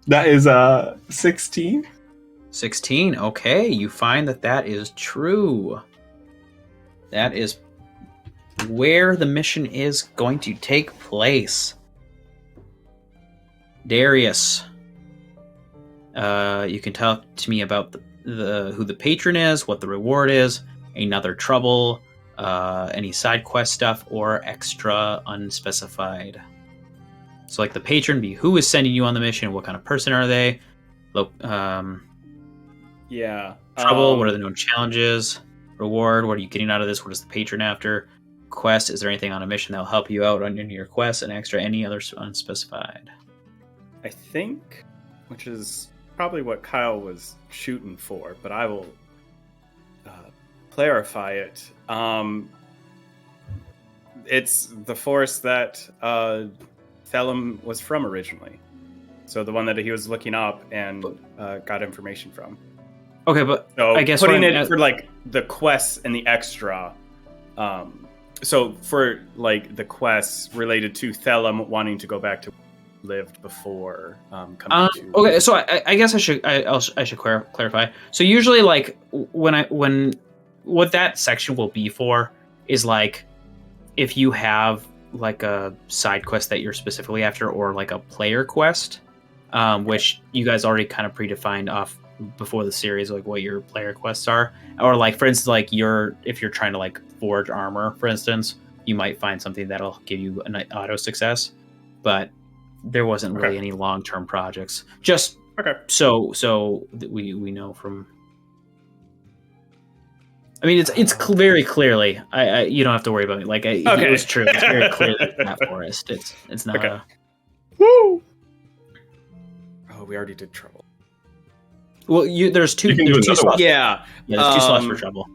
That is 16. 16. Okay, you find that is true. That is where the mission is going to take place. Darius, you can talk to me about the who the patron is, what the reward is, another trouble, any side quest stuff, or extra unspecified. So, like, the patron be who is sending you on the mission, what kind of person are they, Yeah. trouble, what are the known challenges, reward, what are you getting out of this, what is the patron after, quest, is there anything on a mission that will help you out on your quest, and extra any other unspecified. I think, which is probably what Kyle was shooting for, but I will clarify it. It's the forest that Thellum was from originally. So the one that he was looking up and got information from. Okay, but So I guess putting it for, like, the quests and the extra. So for, like, the quests related to Thellum wanting to go back to lived before coming to. Okay, so I guess I should clarify. So usually, like, when what that section will be for is, like, if you have, like, a side quest that you're specifically after, or like a player quest, which you guys already kind of predefined off before the series, like what your player quests are, or, like, for instance, like, if you're trying to, like, forge armor, for instance, you might find something that'll give you an auto success, but there wasn't really any long-term projects. Just so we know from. I mean, it's very clearly. I you don't have to worry about it. Like, it was true. It's very clearly that forest. It's not. Okay. Woo! Oh, we already did trouble. Well, there's two. You can do There's two another one. slots. Yeah. There's two slots for trouble.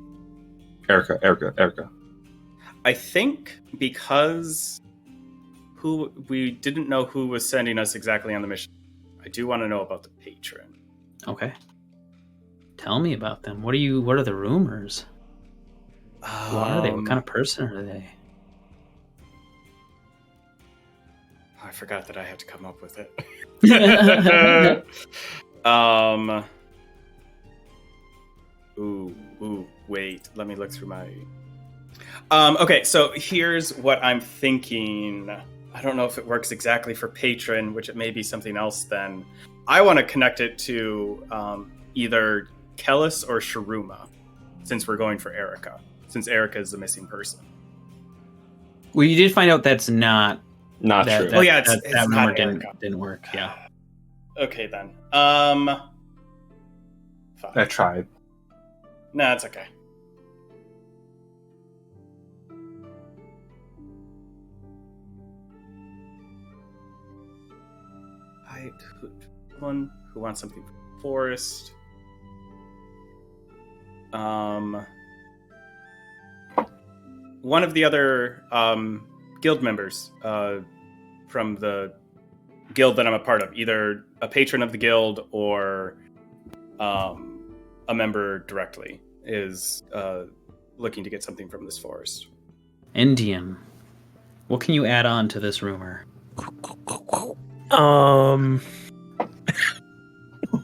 Erica. I think because we didn't know who was sending us exactly on the mission. I do want to know about the patron. Okay. Tell me about them. What are the rumors? Who are they? What kind of person are they? I forgot that I had to come up with it. Wait. Let me look through my. Okay, so here's what I'm thinking. I don't know if it works exactly for patron, which it may be something else then. I want to connect it to either Kellis or Sharuma, since we're going for Erica, since Erica is the missing person. Well, you did find out that's not Not that, true. That, it's that not rumor Erica. didn't work. Yeah. Okay then. Fuck. I tried. No, it's okay. One who wants something from the forest. One of the other guild members from the guild that I'm a part of, either a patron of the guild or a member directly, is looking to get something from this forest. Endien, what can you add on to this rumor?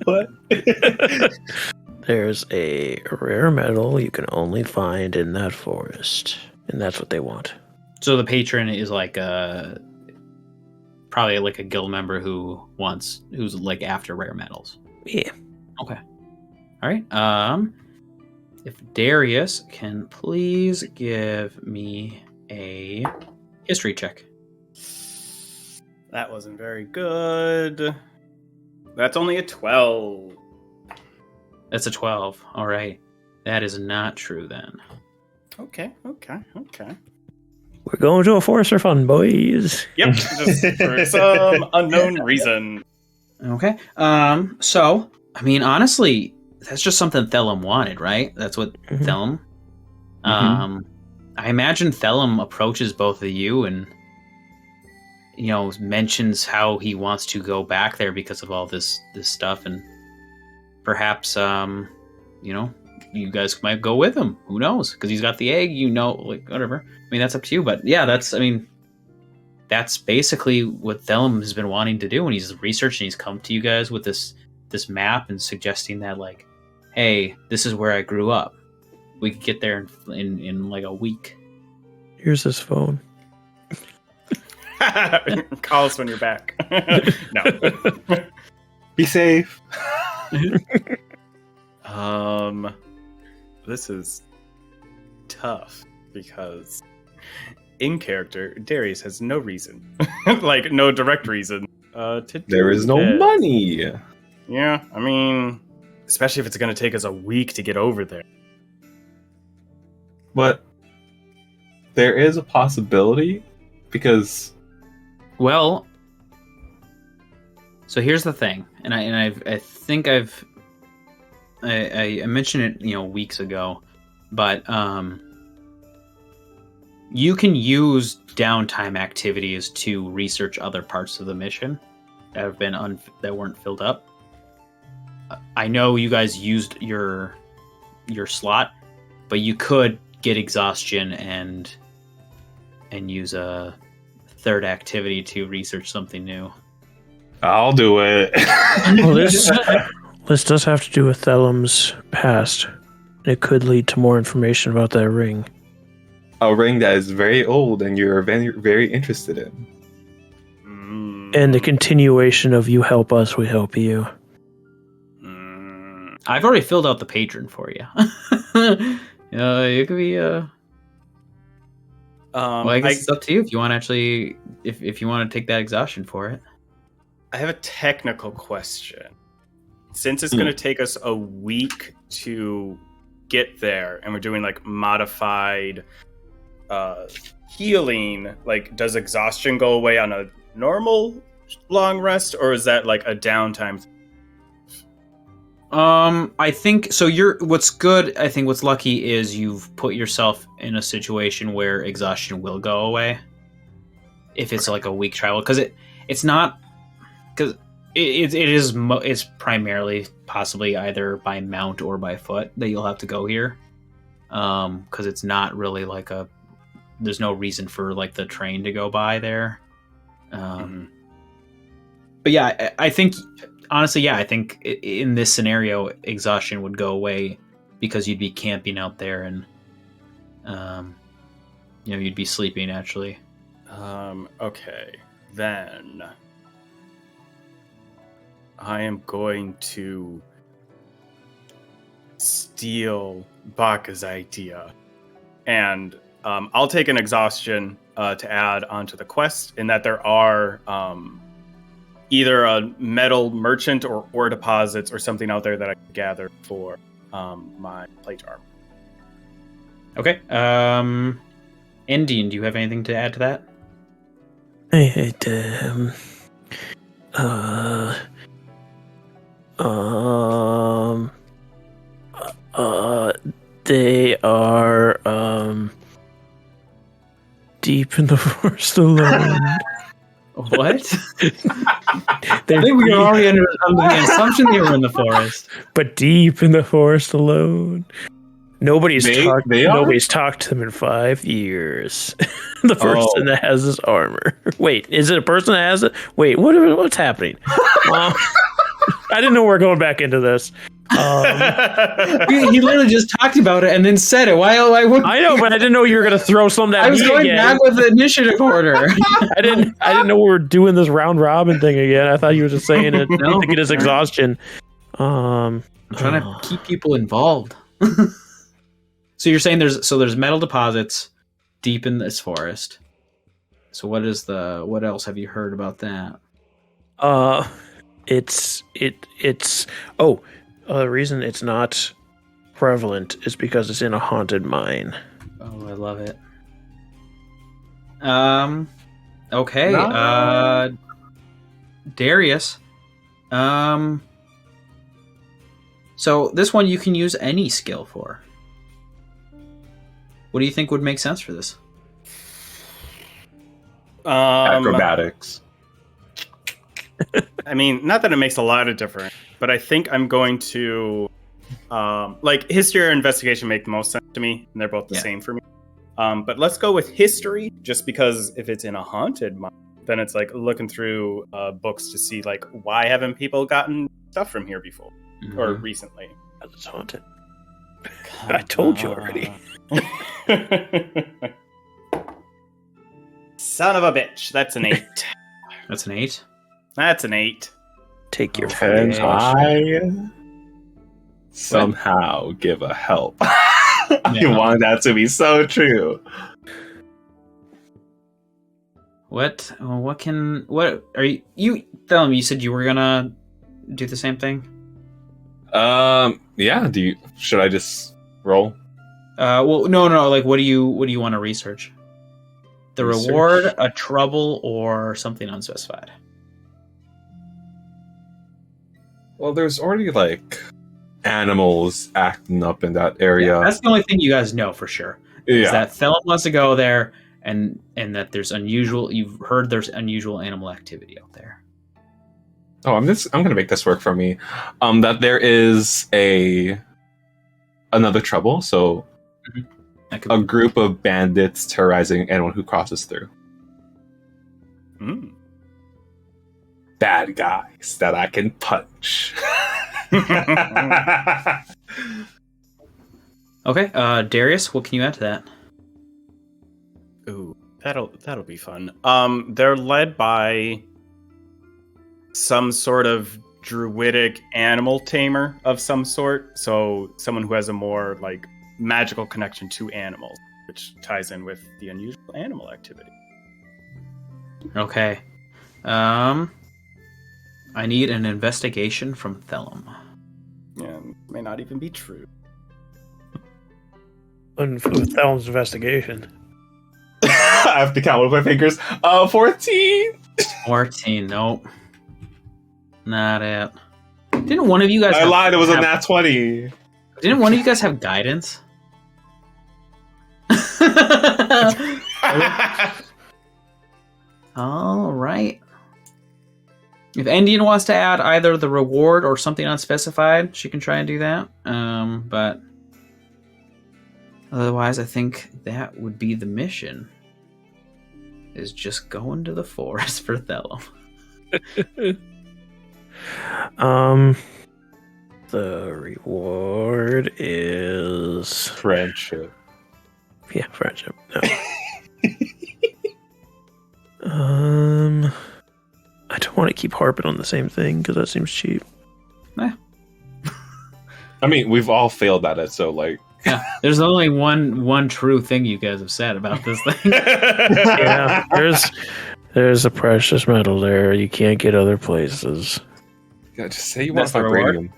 What? There's a rare metal you can only find in that forest, and that's what they want. So the patron is like probably like a guild member who's like after rare metals. Yeah. Okay. All right. If Darius can please give me a history check. That wasn't very good. That's only a 12. That's a 12. All right. That is not true then. Okay. We're going to a forest for fun, boys. Yep, just for some unknown reason. Okay. So, I mean, honestly, that's just something Thellum wanted, right? That's what Thellum. I imagine Thellum approaches both of you and, mentions how he wants to go back there because of all this stuff, and perhaps, you guys might go with him. Who knows? Because he's got the egg, whatever. I mean, that's up to you, but yeah, that's basically what Thellum has been wanting to do, and he's researched and he's come to you guys with this map and suggesting that, like, hey, this is where I grew up. We could get there in like a week. Here's his phone. Call us when you're back. No. Be safe. This is tough because in character, Darius has no reason, like no direct reason, to do There is no this. money. Yeah, I mean, especially if it's going to take us a week to get over there. But there is a possibility because Well, so here's the thing, and I think I mentioned it, weeks ago, but you can use downtime activities to research other parts of the mission that have been that weren't filled up. I know you guys used your slot, but you could get exhaustion and use a third activity to research something new. I'll do it. Well, this does have to do with Thellum's past. It could lead to more information about that ring. A ring that is very old and you're very, very interested in. And the continuation of you help us, we help you. I've already filled out the patron for you. It could be well, I guess it's up to you if you want to actually, if you want to take that exhaustion for it. I have a technical question. Since it's going to take us a week to get there, and we're doing like modified healing, like does exhaustion go away on a normal long rest, or is that like a downtime? I think so. What's lucky is you've put yourself in a situation where exhaustion will go away if it's like a week travel, because it's not, because it's primarily possibly either by mount or by foot that you'll have to go here, because it's not really like there's no reason for like the train to go by there. But yeah, I think honestly, I think in this scenario, exhaustion would go away because you'd be camping out there and, you'd be sleeping actually. Okay, then I am going to steal Baka's idea, and I'll take an exhaustion to add onto the quest, in that there are either a metal merchant or ore deposits or something out there that I can gather for my plate armor. Okay. Endien, do you have anything to add to that? They are deep in the forest alone. What? I think we were already under the assumption they were in the forest. But deep in the forest alone. Nobody's talked to them in 5 years. The person that has this armor. Wait, is it a person that has it? Wait, what's happening? I didn't know we were going back into this. He literally just talked about it and then said it. Why I know, but I didn't know you were going to throw something at me. I was going back with the initiative order. I didn't know we were doing this round robin thing again. I thought you were just saying it to get his exhaustion. I'm trying to keep people involved. So you're saying there's metal deposits deep in this forest. So what else have you heard about that? The reason it's not prevalent is because it's in a haunted mine. Oh, I love it. Okay. No. Darius. So this one you can use any skill for. What do you think would make sense for this? Acrobatics. I mean, not that it makes a lot of difference, but I think I'm going to like history or investigation make the most sense to me, and they're both the same for me. But let's go with history, just because if it's in a haunted mine, then it's like looking through books to see like why haven't people gotten stuff from here before or recently? It's haunted. I told you already. Son of a bitch! That's an 8. That's an 8. That's an 8. Take your Can I somehow give a help? I want that to be so true. What are you Thellum, you said you were gonna do the same thing? Yeah, should I just roll? Well, no, like what do you want to research? The reward, a trouble, or something unspecified? Well, there's already like animals acting up in that area. Yeah, that's the only thing you guys know for sure. Is that Thellum wants to go there, and that there's you've heard there's unusual animal activity out there. Oh, I'm gonna make this work for me. That there is another trouble, so a group of bandits terrorizing anyone who crosses through. Bad guys that I can punch. Okay, Darius, what can you add to that? Ooh, that'll be fun. They're led by some sort of druidic animal tamer of some sort, so someone who has a more like magical connection to animals, which ties in with the unusual animal activity. Okay. I need an investigation from Thellum. Yeah, may not even be true. Thellum's investigation. I have to count with my fingers. 14. 14. Nope. Not it. Didn't one of you guys? I lied. It was a nat 20. Didn't one of you guys have guidance? All right. If Endien wants to add either the reward or something unspecified, she can try and do that. But otherwise, I think that would be the mission. Is just going to the forest for Thellum. The reward is friendship. Yeah, friendship. No. I don't want to keep harping on the same thing because that seems cheap. Eh. I mean, we've all failed at it, so like. Yeah, there's only one true thing you guys have said about this thing. Yeah, there's a precious metal there you can't get other places. Yeah, just say you want vibranium.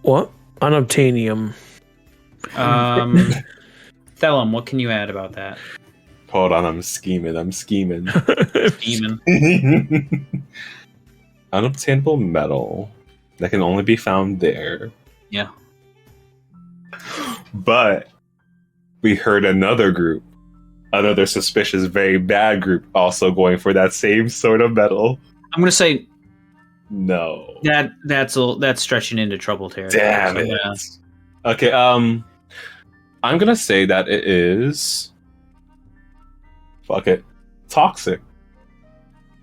What? Unobtainium. Thellum, what can you add about that? Hold on, I'm scheming. Scheming. Unobtainable metal that can only be found there. Yeah. But we heard another suspicious, very bad group, also going for that same sort of metal. I'm gonna say no. That's stretching into trouble territory. Damn it. Yeah. Okay. I'm gonna say that it is. Fuck it. Toxic.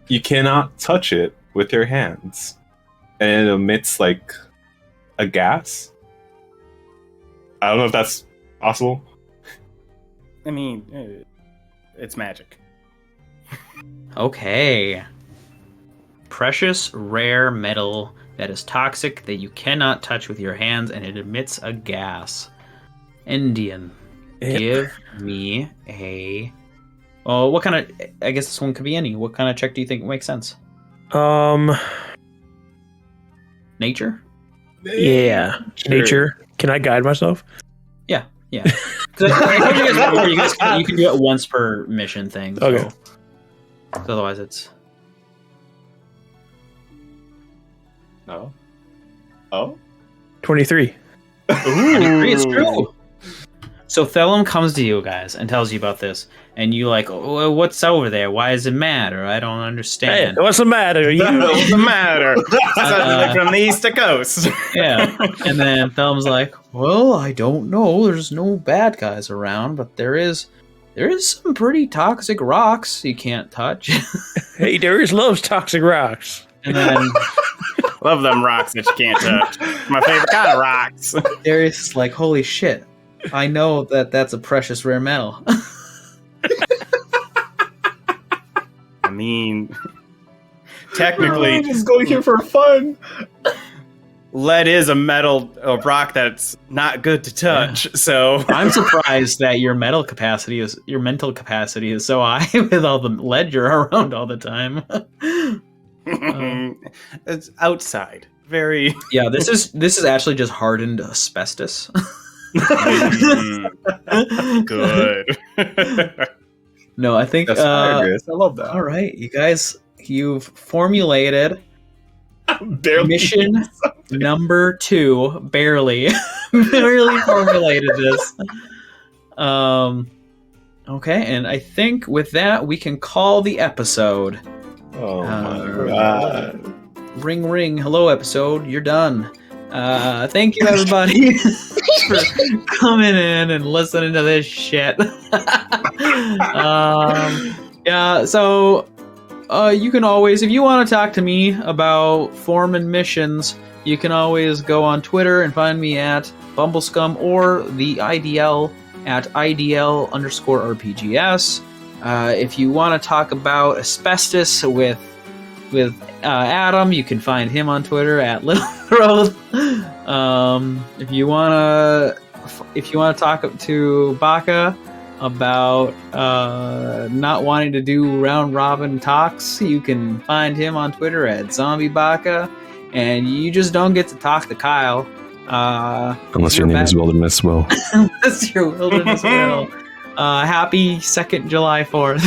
You cannot touch it with your hands, and it emits like a gas. I don't know if that's possible. I mean, it's magic. Okay. Precious, rare metal that is toxic that you cannot touch with your hands, and it emits a gas. Endien, give me a... Oh, what kind of... I guess this one could be any. What kind of check do you think makes sense? Yeah. Sure. Nature. Can I guide myself? Yeah. You can do it once per mission thing. So. Okay. Otherwise, it's. No. Oh. 23. Ooh. It's true. So Thellum comes to you guys and tells you about this, and you like, oh, what's over there? Why is it mad? Or I don't understand. Hey, what's the matter? What's the matter? From the east to coast. Yeah. And then Thellum's like, well, I don't know. There's no bad guys around, but there is some pretty toxic rocks you can't touch. Hey, Darius loves toxic rocks. And then love them rocks that you can't touch. My favorite kind of rocks. Darius is like, holy shit. I know that's a precious rare metal. I mean, technically, I'm just going here for fun. Lead is a rock that's not good to touch. Yeah. So I'm surprised that your mental capacity is so high with all the lead you're around all the time. It's outside. Very. Yeah, this is actually just hardened asbestos. Good. No, I think that's hilarious. I love that. All right, you guys, you've formulated mission number 2. Barely formulated this. Okay, and I think with that we can call the episode. Oh my god! Ring ring. Hello, episode. You're done. Thank you, everybody, for coming in and listening to this shit. Yeah, so you can always, if you want to talk to me about forming missions, you can always go on Twitter and find me at Bumblescum or the IDL at IDL_RPGS. If you want to talk about asbestos with Adam, you can find him on Twitter at Little Throat. If you wanna talk to Baka about not wanting to do round robin talks, you can find him on Twitter at Zombie Baka. And you just don't get to talk to Kyle unless your name is Wilderness Will. Unless you're Wilderness Will. Happy 2nd July 4th.